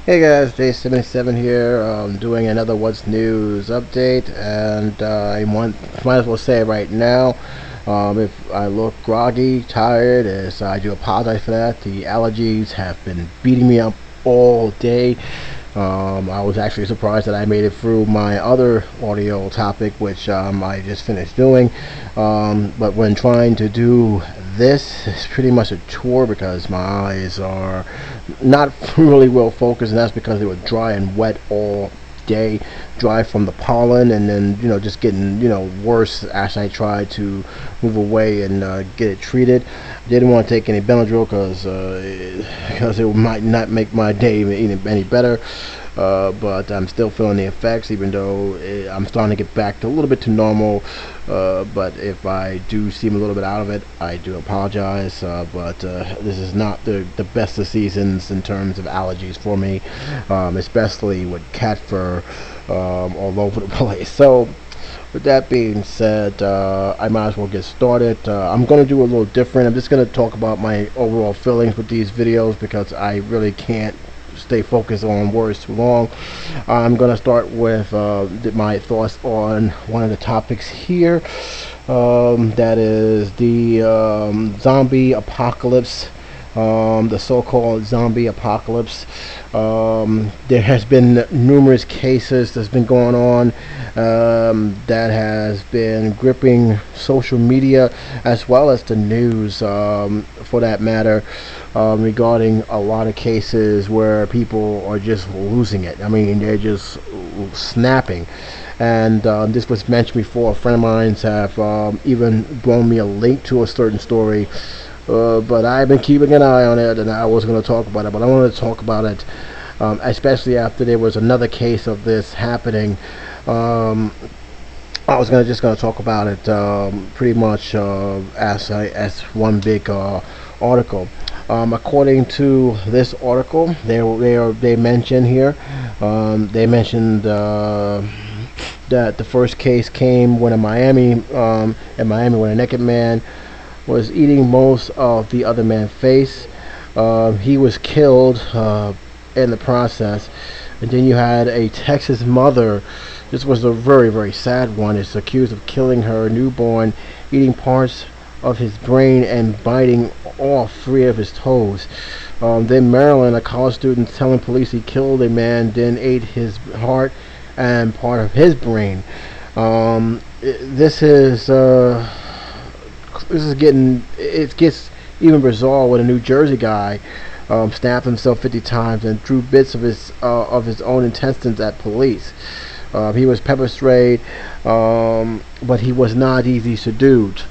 Hey guys, J77 here, doing another What's News update, and might as well say right now, if I look groggy, tired, I do apologize for that. The allergies have been beating me up all day. I was actually surprised that I made it through my other audio topic, which I just finished doing. But when trying to do this, it's pretty much a chore because my eyes are not really well focused, and that's because they were dry and wet all day, dry from the pollen, and then just getting worse as I tried to move away and get it treated. Didn't want to take any Benadryl because it might not make my day any better. But I'm still feeling the effects, even though I'm starting to get back to a little bit to normal. But if I do seem a little bit out of it, I do apologize. But this is not the best of seasons in terms of allergies for me, especially with cat fur all over the place. So, with that being said, I might as well get started. I'm going to do a little different. I'm just going to talk about my overall feelings with these videos because I really can't stay focused on words too long. I'm going to start with my thoughts on one of the topics here. That is the zombie apocalypse. The so-called zombie apocalypse. There has been numerous cases that's been going on that has been gripping social media as well as the news, for that matter, regarding a lot of cases where people are just losing it. I mean, they're just snapping. And this was mentioned before. A friend of mine have even blown me a link to a certain story. But I've been keeping an eye on it, and I was going to talk about it. But I wanted to talk about it, especially after there was another case of this happening. I was just going to talk about it pretty much as one big article. According to this article, they mention here, they mentioned that the first case came when in Miami, when a naked man was eating most of the other man's face. He was killed in the process. And then you had a Texas mother. This was a very, very sad one. Is accused of killing her newborn, eating parts of his brain and biting off 3 of his toes. Then Maryland, a college student telling police he killed a man, then ate his heart and part of his brain. This gets even bizarre when a New Jersey guy stabbed himself 50 times and threw bits of his own intestines at police. He was pepper sprayed, but he was not easy subdued.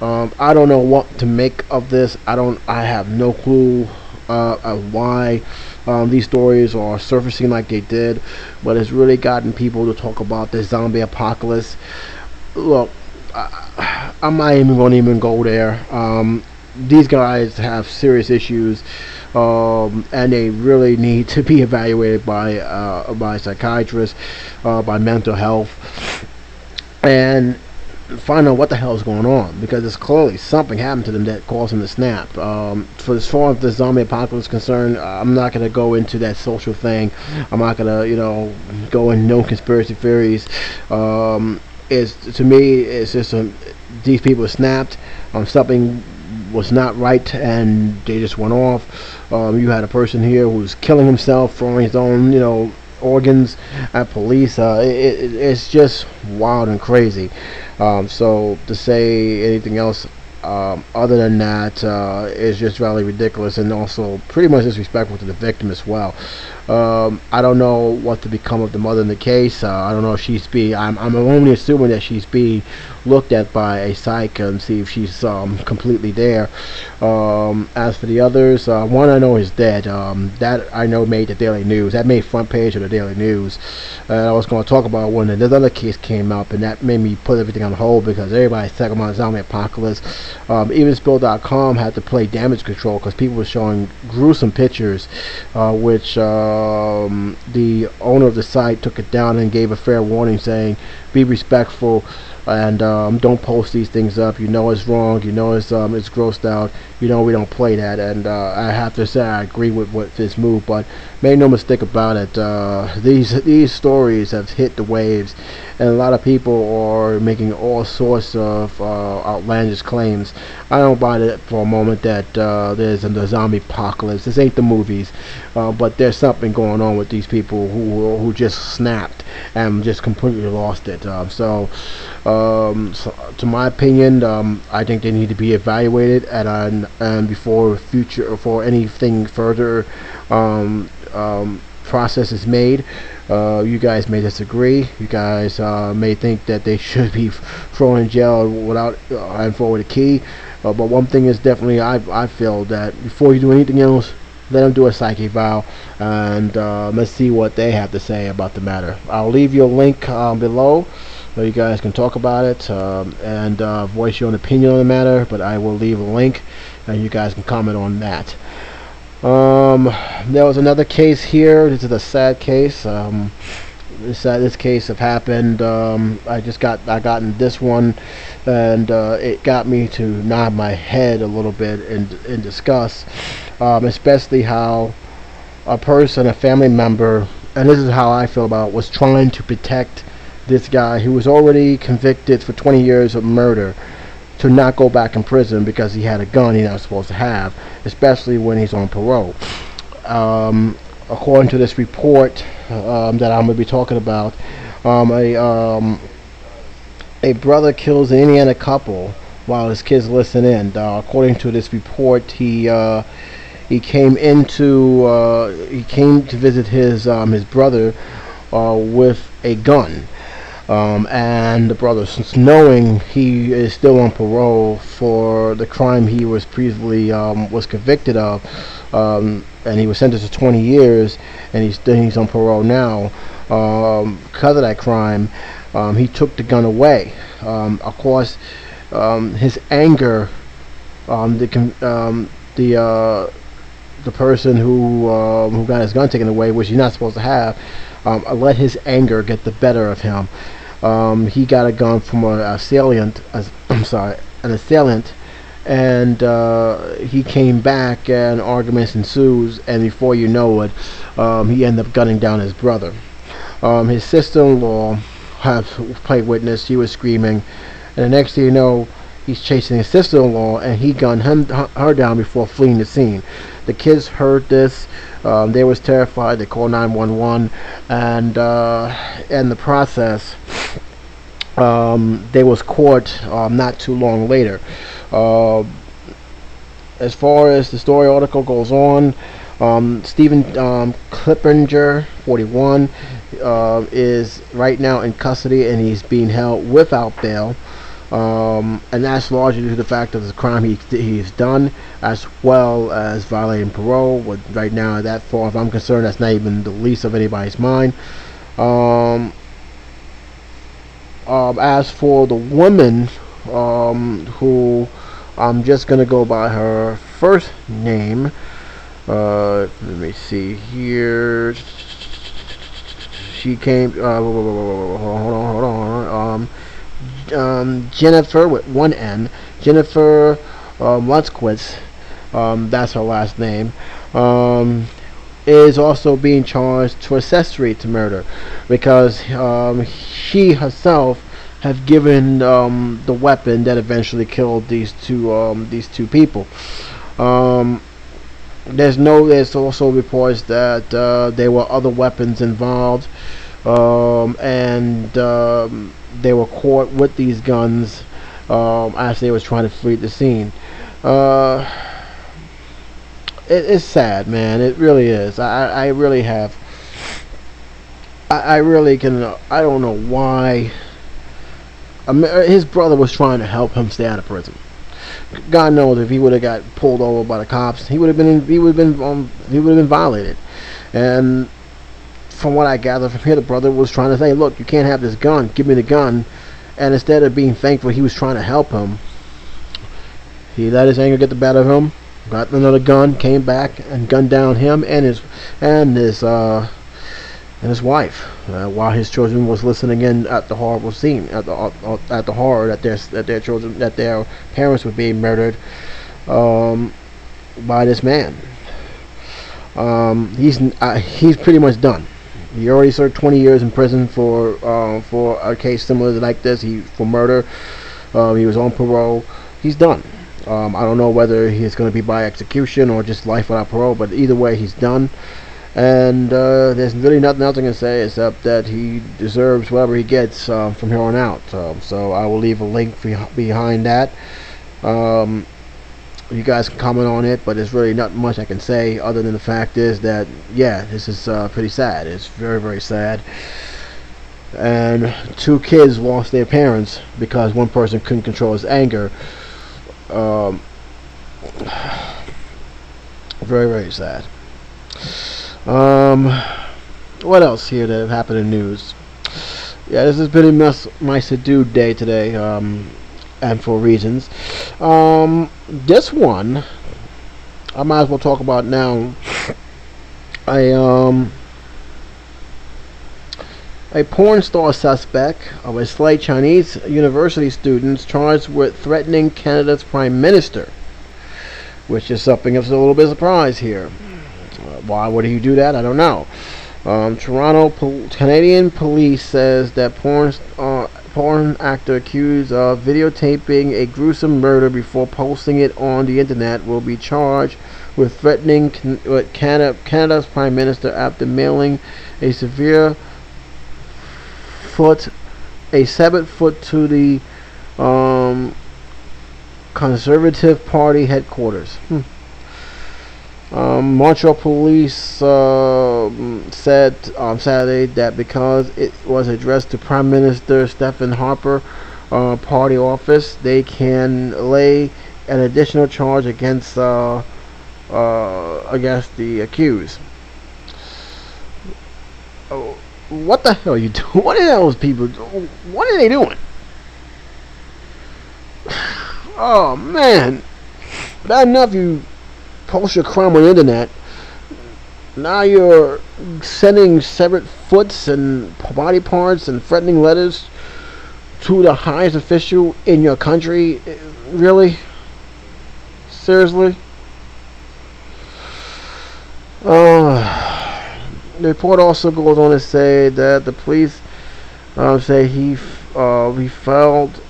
I don't know what to make of this. I have no clue of why these stories are surfacing like they did, but it's really gotten people to talk about this zombie apocalypse. Look, I'm not even going to even go there. These guys have serious issues, and they really need to be evaluated by psychiatrists, by mental health, and find out what the hell is going on, because it's clearly something happened to them that caused them to snap. For as far as the zombie apocalypse is concerned, I'm not going to go into that social thing. I'm not going to go into no conspiracy theories. To me, it's just these people snapped. Something was not right, and they just went off. You had a person here who was killing himself, throwing his own, organs at police. It's just wild and crazy. So to say anything else other than that is just really ridiculous, and also pretty much disrespectful to the victim as well. I don't know what to become of the mother in the case. I don't know if she's being. I'm only assuming that she's being looked at by a psych and see if she's completely there. As for the others, one I know is dead. That I know made the Daily News. That made front page of the Daily News. And I was going to talk about when another case came up, and that made me put everything on hold because everybody's talking about zombie apocalypse. Even Spill.com had to play damage control because people were showing gruesome pictures, which the owner of the site took it down and gave a fair warning saying, "Be respectful and don't post these things up. You know it's wrong. You know it's grossed out. You know we don't play that. And I have to say I agree with this move, but make no mistake about it. These stories have hit the waves, and a lot of people are making all sorts of outlandish claims. I don't buy it for a moment that there's a zombie apocalypse. This ain't the movies, but there's something going on with these people who just snapped and just completely lost it. So to my opinion, I think they need to be evaluated and before future for anything further process is made. You guys may disagree. You guys may think that they should be thrown in jail without and forward a key. But one thing is definitely, I feel that before you do anything else, let them do a psych eval, and let's see what they have to say about the matter. I'll leave you a link below so you guys can talk about it and voice your own opinion on the matter, but I will leave a link and you guys can comment on that. There was another case here. This is a sad case. This case have happened. I gotten this one, and it got me to nod my head a little bit in disgust, especially how a person, a family member, and this is how I feel about it, was trying to protect this guy who was already convicted for 20 years of murder, to not go back in prison because he had a gun he's not supposed to have, especially when he's on parole. According to this report that I'm going to be talking about, a brother kills an Indiana couple while his kids listen in. According to this report, he came to visit his brother with a gun. And the brother, since knowing he is still on parole for the crime he was previously was convicted of, and he was sentenced to 20 years, and he's on parole now, because of that crime, he took the gun away. Of course, his anger, the person who got his gun taken away, which he's not supposed to have, let his anger get the better of him. He got a gun from an assailant, and he came back, and arguments ensues, and before you know it, he ended up gunning down his brother. His sister-in-law have played witness. She was screaming, and the next thing you know, he's chasing his sister-in-law, and he gunned her down before fleeing the scene. The kids heard this. They was terrified. They called 911, and in the process, they was caught not too long later. As far as the story article goes on, Stephen Clippinger, 41, is right now in custody, and he's being held without bail. And that's largely due to the fact of the crime he's done, as well as violating parole. But right now, that far as I'm concerned, that's not even the least of anybody's mind. As for the woman, who I'm just gonna go by her first name. Let me see here. She came. Hold on. Jennifer with one N. Jennifer Lutzquist, that's her last name, is also being charged for accessory to murder, because she herself have given the weapon that eventually killed these two people. There's also reports that there were other weapons involved, and they were caught with these guns as they was trying to flee the scene. It's sad, man. It really is. I really have. I really can. I don't know why. His brother was trying to help him stay out of prison. God knows if he would have got pulled over by the cops, he would have been violated. And from what I gather from here, the brother was trying to say, "Look, you can't have this gun. Give me the gun." And instead of being thankful, he was trying to help him. He let his anger get the better of him. Got another gun, came back and gunned down him and his and his wife, while his children was listening in at the horrible scene, at the horror that their parents were being murdered by this man. He's pretty much done. He already served 20 years in prison for a case similar to like this. For murder. He was on parole. He's done. I don't know whether he's going to be by execution or just life without parole, but either way, he's done. And there's really nothing else I can say except that he deserves whatever he gets from here on out. So I will leave a link behind that. You guys can comment on it, but there's really not much I can say other than the fact is that, yeah, this is pretty sad. It's very, very sad. And 2 kids lost their parents because one person couldn't control his anger. Very, very sad. What else here that happened in news? Yeah, this has been my subdued day today, and for reasons. This one, I might as well talk about now. A porn star suspect of a slight Chinese university student charged with threatening Canada's Prime Minister, which is something of a little bit of surprise here. Why would he do that? I don't know. Canadian police says that porn actor accused of videotaping a gruesome murder before posting it on the internet will be charged with threatening Canada's Prime Minister after mailing a 7-foot to the Conservative Party headquarters. Montreal police said on Saturday that because it was addressed to Prime Minister Stephen Harper party office, they can lay an additional charge against the accused. What the hell are you doing? What are those people? What are they doing? Oh man, bad enough you post your crime on the internet. Now you're sending severed foots and body parts and threatening letters to the highest official in your country. Really? Seriously? The report also goes on to say that the police say he fled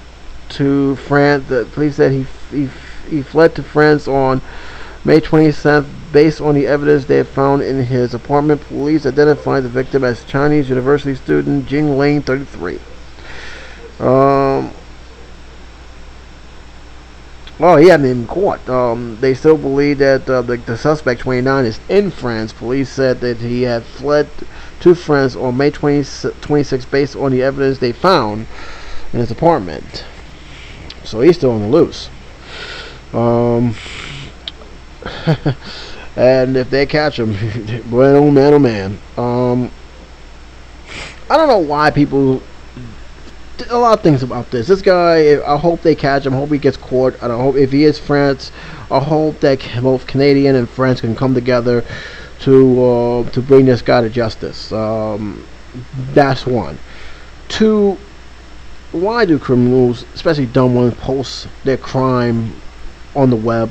to France. The police said he fled to France on May 27th based on the evidence they found in his apartment. Police identified the victim as Chinese university student Jing Lane, 33. Well, he hadn't even caught. They still believe that the suspect, 29, is in France. Police said that he had fled to France on May 26 based on the evidence they found in his apartment. So he's still on the loose. And if they catch him, well, oh man, oh man. I don't know why people. A lot of things about this. This guy, I hope they catch him. I hope he gets caught. And I hope if he is France, I hope that both Canadian and France can come together to bring this guy to justice. That's one. Two, why do criminals, especially dumb ones, post their crime on the web?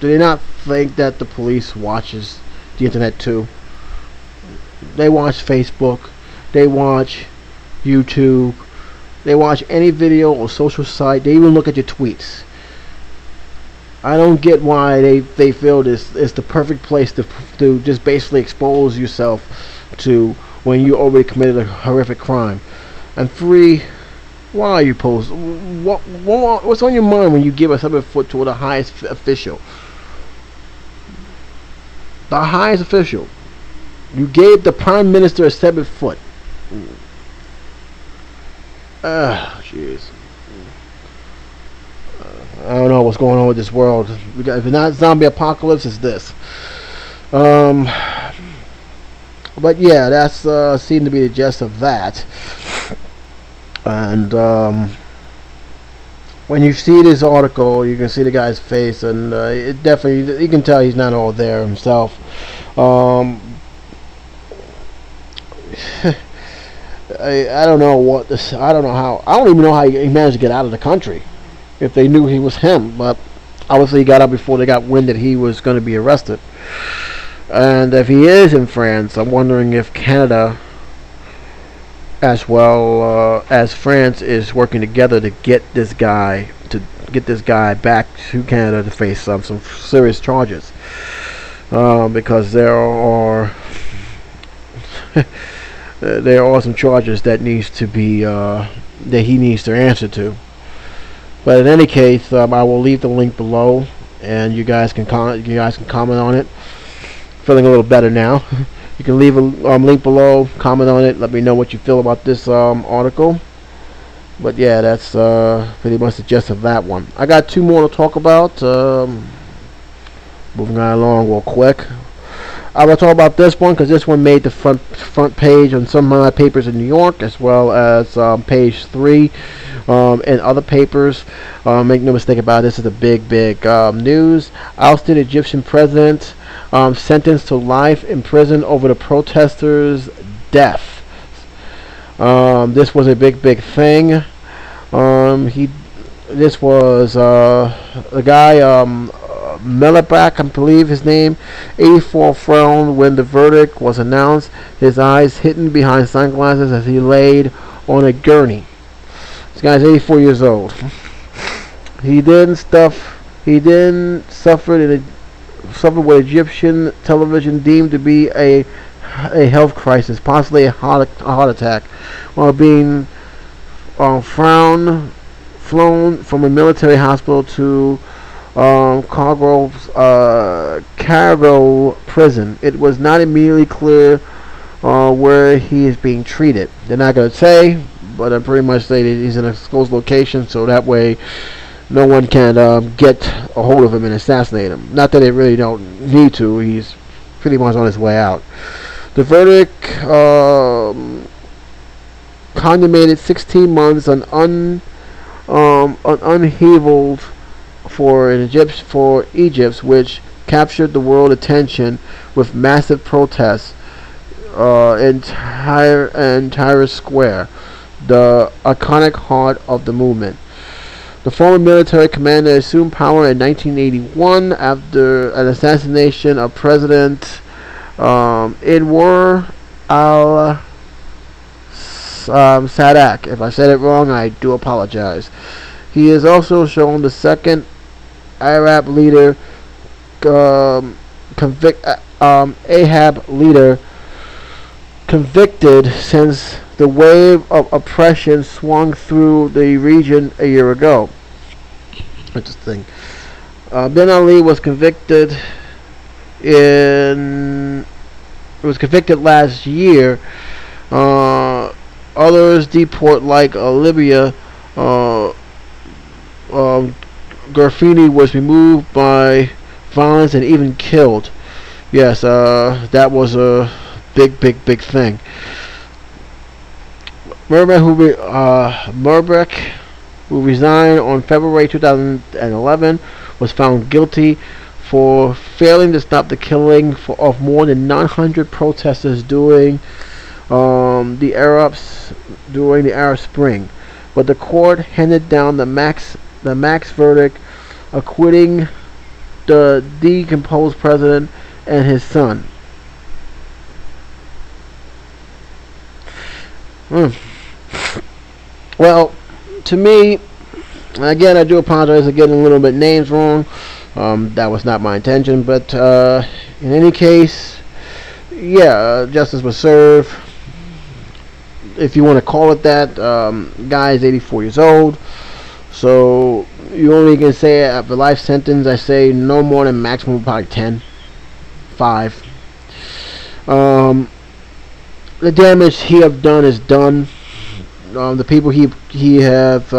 Do they not think that the police watches the internet too? They watch Facebook. They watch YouTube. They watch any video or social site. They even look at your tweets. I don't get why they feel this is the perfect place to just basically expose yourself to when you already committed a horrific crime. And three, why are you posting? What's on your mind when you give a 7-foot to the highest official? The highest official. You gave the Prime Minister a 7-foot. Jeez. I don't know what's going on with this world. If it's not zombie apocalypse, it's this. But yeah, that's seemed to be the gist of that. And when you see this article, you can see the guy's face, and it definitely, you can tell he's not all there himself. I don't know what this. I don't know how. I don't even know how he managed to get out of the country. If they knew he was him, but obviously he got out before they got wind that he was going to be arrested. And if he is in France, I'm wondering if Canada, as well as France, is working together to get this guy back to Canada to face some serious charges. Because there are some charges that he needs to answer to. But in any case, I will leave the link below, and you guys can comment on it. Feeling a little better now. You can leave a link below, comment on it, let me know what you feel about this article. But yeah, that's pretty much the gist of that one. I got two more to talk about. Moving right along real quick. I will talk about this one because this one made the front page on some of my papers in New York, as well as page 3 in other papers. Make no mistake about it, this is a big news. Ousted Egyptian president sentenced to life in prison over the protesters' death. This was a big thing. This was a guy, Melabak, I believe his name, 84, frowned when the verdict was announced, his eyes hidden behind sunglasses as he laid on a gurney. This guy's 84 years old. He then suffered what Egyptian television deemed to be a health crisis, possibly a heart attack, while being flown from a military hospital to Cargo prison. It was not immediately clear where he is being treated. They're not going to say, but I'm pretty much saying he's in a closed location, so that way no one can get a hold of him and assassinate him. Not that they really don't need to. He's pretty much on his way out. The verdict condemned 16 months on unhealed for Egypt, which captured the world attention with massive protests in Tahrir Square, the iconic heart of the movement. The former military commander assumed power in 1981 after an assassination of President Anwar al-Sadat. If I said it wrong, I do apologize. He is also shown the second Arab leader, convicted since the wave of oppression swung through the region a year ago. Interesting. Ben Ali was convicted last year. Others deport like Libya. Garfini was removed by violence and even killed. Yes, that was a big thing. Murbrek, who resigned on February 2011, was found guilty for failing to stop the killing of more than 900 protesters during the Arab Spring. But the court handed down the max verdict, acquitting the decomposed president and his son. Well, to me, again, I do apologize for getting a little bit names wrong. That was not my intention, but in any case, yeah, justice was served. If you want to call it that, guy is 84 years old. So you only can say after life sentence, I say no more than maximum probably 10, 5. The damage he have done is done. The people he have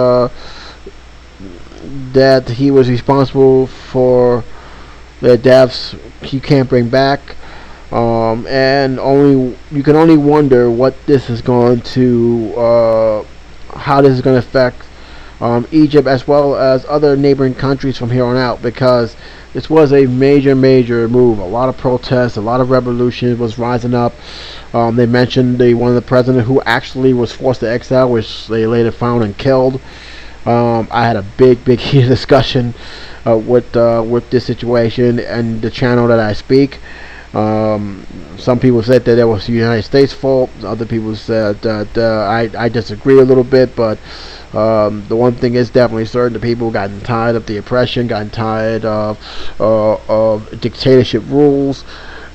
that he was responsible for their deaths, he can't bring back. And you can only wonder what this is going to, how this is going to affect Egypt as well as other neighboring countries from here on out, because this was a major move. A lot of protests, a lot of revolution was rising up. They mentioned one of the president who actually was forced to exile, which they later found and killed. I had a big heated discussion with this situation and the channel that I speak. Some people said that it was the United States' fault. Other people said that I disagree a little bit, but the one thing is definitely certain: the people gotten tired of the oppression, gotten tired of dictatorship rules,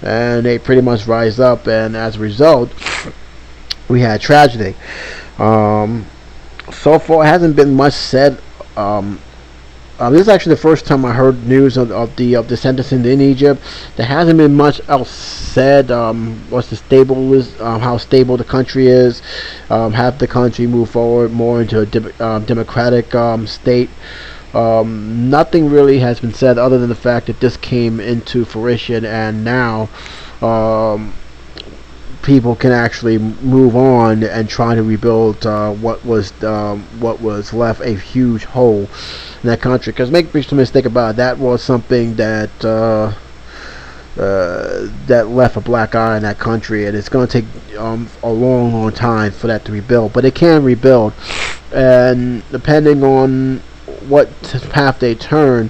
and they pretty much rise up. And as a result, we had tragedy. So far, it hasn't been much said. This is actually the first time I heard news of the sentencing in Egypt. There hasn't been much else said. What's the how stable the country is. Have the country move forward more into a democratic state. Nothing really has been said other than the fact that this came into fruition, and now people can actually move on and try to rebuild what was left a huge hole in that country. Because make no mistake about it, that was something that that left a black eye in that country, and it's going to take a long time for that to rebuild. But it can rebuild, and depending on what path they turn,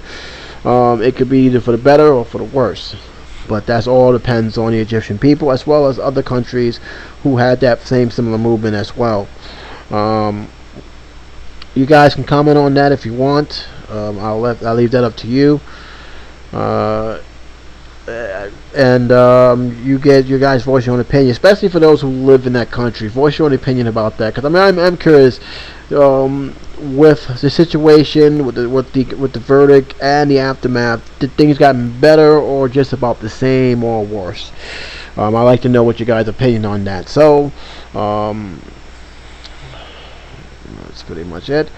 it could be either for the better or for the worse. But that's all depends on the Egyptian people, as well as other countries who had that similar movement as well. You guys can comment on that if you want. I'll leave that up to you. And you guys voice your own opinion, especially for those who live in that country. Voice your own opinion about that, because I'm curious. With the situation, with the verdict and the aftermath, did things gotten better or just about the same or worse? I'd like to know what you guys' opinion on that. So that's pretty much it.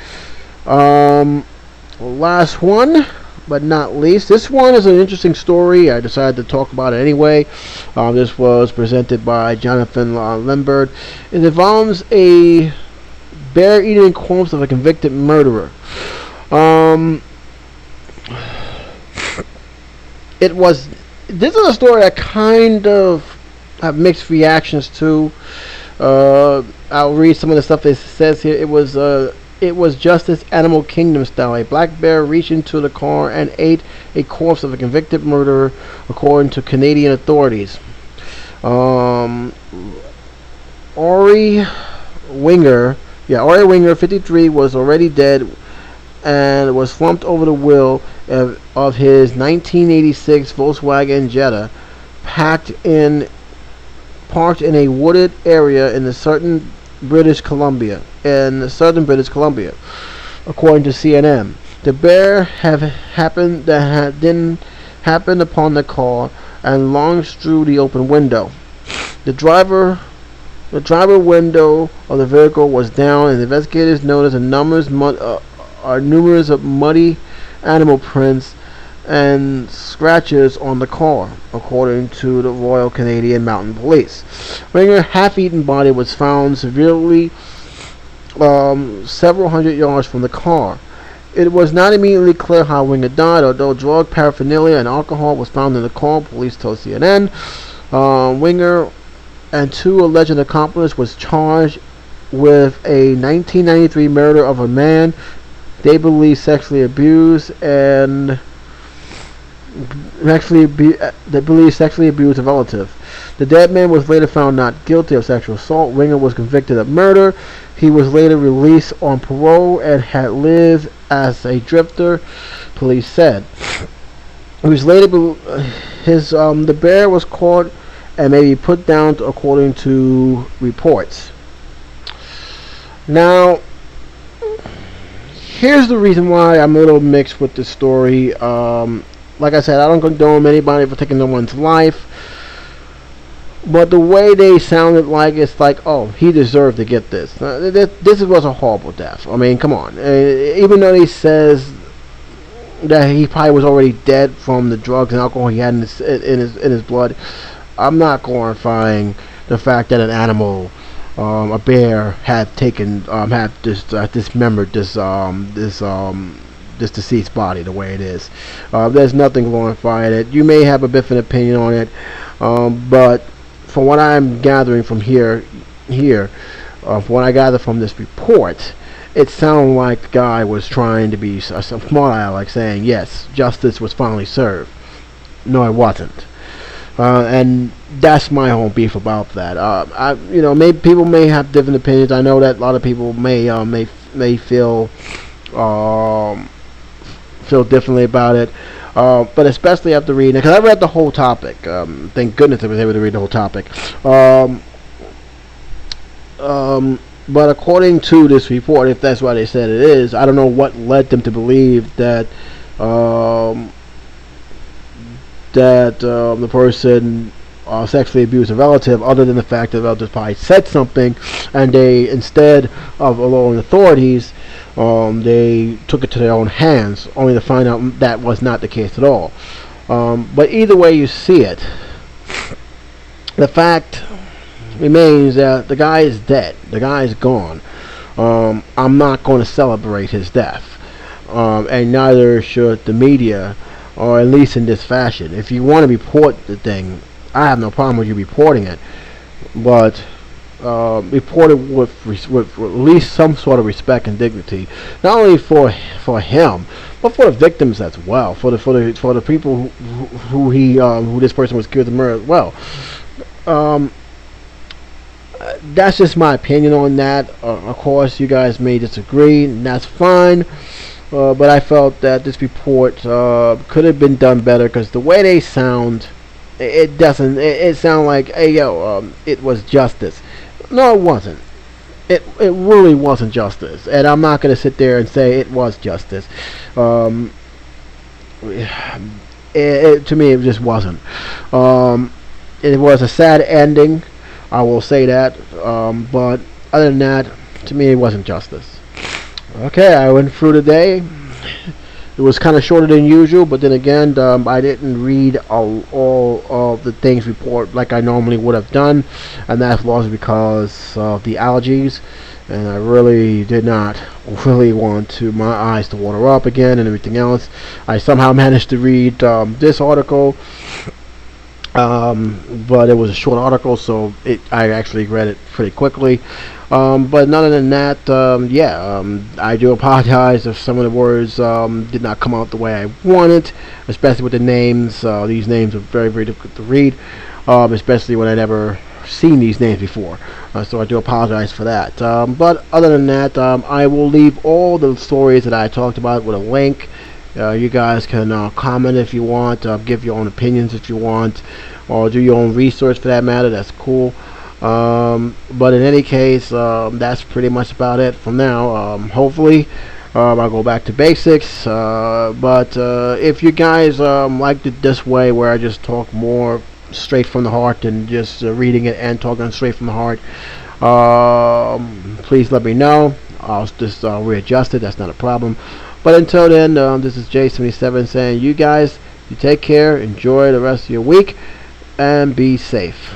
Last one, but not least, this one is an interesting story. I decided to talk about it anyway. This was presented by Jonathan Lembert. It involves a bear eating corpse of a convicted murderer. This is a story I kind of have mixed reactions to. I'll read some of the stuff that it says here. It was Justice Animal Kingdom style. A black bear reached into the car and ate a corpse of a convicted murderer, according to Canadian authorities. Ori Winger, 53, was already dead and was slumped over the wheel of his 1986 Volkswagen Jetta, parked in a wooded area in southern British Columbia, according to CNN. The bear happened upon the car and lunged through the open window. The driver window of the vehicle was down, and investigators noticed numerous of muddy animal prints and scratches on the car, according to the Royal Canadian Mounted Police. Ringer's half-eaten body was found severely several hundred yards from the car. It was not immediately clear how Winger died, although drug paraphernalia and alcohol was found in the car, police told CNN. Winger and two alleged accomplices was charged with a 1993 murder of a man they believe sexually abused a relative. The dead man was later found not guilty of sexual assault. Winger was convicted of murder. He was later released on parole and had lived as a drifter, police said. He was later the bear was caught and may be put down according to reports. Now, here's the reason why I'm a little mixed with this story. Like I said, I don't condone anybody for taking someone's life, but the way they sounded like, it's like, oh, he deserved to get this. This was a horrible death. I mean, come on. Even though he says that he probably was already dead from the drugs and alcohol he had in his blood, I'm not glorifying the fact that an animal a bear had taken had dismembered this deceased body the way it is. There's nothing glorifying it. You may have a different opinion on it, but from what I'm gathering from from what I gather from this report, it sounded like the guy was trying to be a smart aleck, saying yes, justice was finally served. No, it wasn't. And that's my whole beef about that. Maybe people may have different opinions. I know that a lot of people may feel differently about it. But especially after reading it, because I read the whole topic. Thank goodness I was able to read the whole topic. But according to this report, if that's what they said it is, I don't know what led them to believe that the person sexually abused a relative, other than the fact that the relative probably said something, and they, instead of allowing authorities, they took it to their own hands, only to find out that was not the case at all. But either way you see it, the fact remains that the guy is dead. The guy is gone. I'm not going to celebrate his death, and neither should the media, or at least in this fashion. If you want to report the thing, I have no problem with you reporting it, but report it with at least some sort of respect and dignity, not only for him, but for the victims as well, for the people who this person was accused of murder as well. That's just my opinion on that. Of course, you guys may disagree, and that's fine. But I felt that this report could have been done better, because the way they sound, it doesn't. It sounds like, hey yo, it was justice. No, it wasn't. It really wasn't justice, and I'm not gonna sit there and say it was justice. To me, it just wasn't. It was a sad ending, I will say that. But other than that, to me, it wasn't justice. Okay, I went through today. It was kind of shorter than usual, but then again, I didn't read all of the things report like I normally would have done, and that's largely because of the allergies, and I really did not really want my eyes to water up again and everything else. I somehow managed to read this article, but it was a short article, so I actually read it pretty quickly. But other than that, I do apologize if some of the words did not come out the way I wanted, especially with the names. These names are very, very difficult to read, especially when I never seen these names before. So I do apologize for that. But other than that, I will leave all the stories that I talked about with a link. You guys can comment if you want, give your own opinions if you want, or do your own research for that matter. That's cool. But in any case, that's pretty much about it from now. Hopefully, I'll go back to basics. But if you guys liked it this way, where I just talk more straight from the heart and just reading it and talking straight from the heart, please let me know. I'll just readjust it. That's not a problem. But until then, this is J77 saying, you guys, you take care, enjoy the rest of your week, and be safe.